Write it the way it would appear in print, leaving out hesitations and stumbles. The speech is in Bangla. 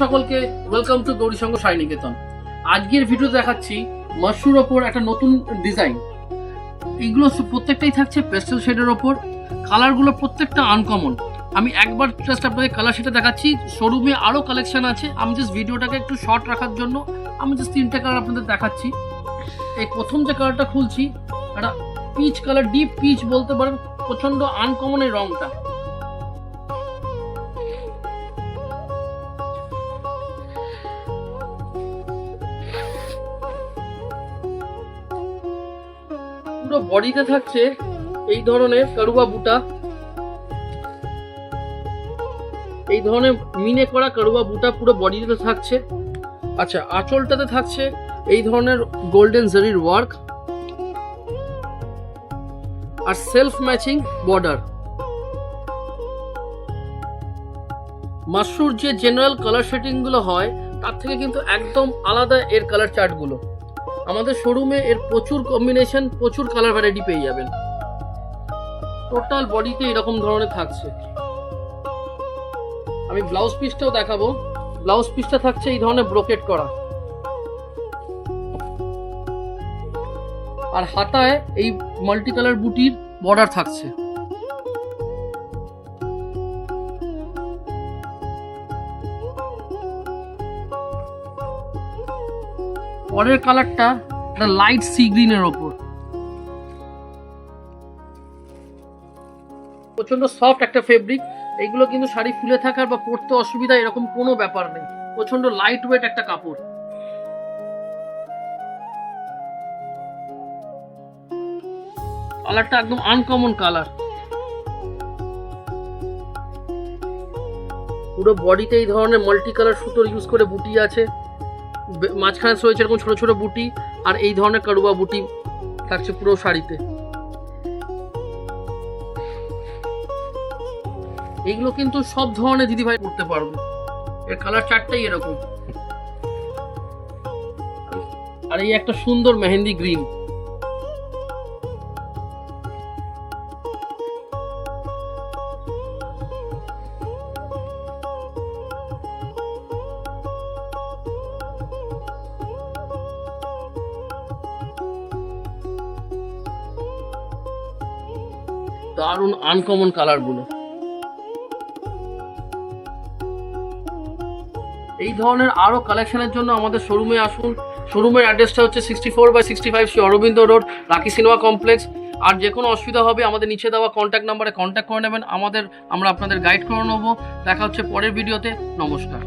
সকলকে ওয়েলকাম টু গৌরীশঙ্কর সাই নিকেতন। আজকের ভিডিও দেখাচ্ছি মাশরুর ওপর একটা নতুন ডিজাইন। এইগুলো প্রত্যেকটাই থাকছে পেস্টেল শেডের ওপর। কালারগুলো প্রত্যেকটা আনকমন। আমি একবার জাস্ট আপনাদের কালার শেডে দেখাচ্ছি। শোরুমে আরও কালেকশন আছে, আমি জাস্ট ভিডিওটাকে একটু শর্ট রাখার জন্য আমি জাস্ট তিনটে কালার আপনাদের দেখাচ্ছি। এই প্রথম যে কালারটা খুলছি একটা পিচ কালার, ডিপ পিচ বলতে পারেন, প্রচণ্ড আনকমন এই রংটা। পুরো বডিতে থাকছে এই ধরনের কারুবা বুটা, এই ধরনের মিনে করা কারুবা বুটা পুরো বডিতে থাকছে। আচ্ছা, আঁচলটাতে থাকছে এই ধরনের গোল্ডেন জারির ওয়ার্ক আর সেলফ ম্যাচিং বর্ডার। মাশরুর যে জেনারেল কালার শেডিং গুলো হয় তার থেকে কিন্তু একদম আলাদা এর কালার চার্টগুলো। আমাদের শোরুমে এর প্রচুর কম্বিনেশন, প্রচুর কালার ভ্যারাইটি পেয়ে যাবেন। টোটাল বডিতে এরকম ধরনের থাকছে। আমি ব্লাউজ পিসটাও দেখাবো। ব্লাউজ পিসটা থাকছে এই ধরনের ব্রোকেট করা, আর হাতায় এই মাল্টি কালার বুটির বর্ডার থাকছে। পরের কালারটা একটা লাইট সি গ্রিনের ওপর, প্রচন্ড সফট একটা ফেব্রিক। এইগুলো কিন্তু শাড়ি ফুলে থাকার বা পরতে অসুবিধা এরকম কোনো ব্যাপার নেই, প্রচন্ড লাইট ওয়েট একটা কাপড়। কালারটা একদম আনকমন কালার। পুরো বডিতে এই ধরনের মাল্টি কালার সুতোর ইউজ করে বুটি আছে, মাঝখানে রয়েছে এরকম ছোট ছোট বুটি, আর এই ধরনের কারুবা বুটি থাকছে পুরো শাড়িতে। এইগুলো কিন্তু সব ধরনের দিদিভাই পরতে পারবে। এর কালার চারটাই এরকম। আর এই একটা সুন্দর মেহেন্দি গ্রিন। দারুণ আনকমন কালারগুলো। এই ধরনের আরো কালেকশনের জন্য আমাদের শোরুমে আসুন। শোরুমের অ্যাড্রেসটা হচ্ছে 64/65 Shri Aurobindo road, lucky cinema complex. আর যে কোনো অসুবিধা হবে আমাদের নিচে দেওয়া কন্ট্যাক্ট নাম্বারে কন্ট্যাক্ট করে নেবেন। আমরা আপনাদের গাইড করে নেবো। দেখা হচ্ছে পরের ভিডিওতে। নমস্কার।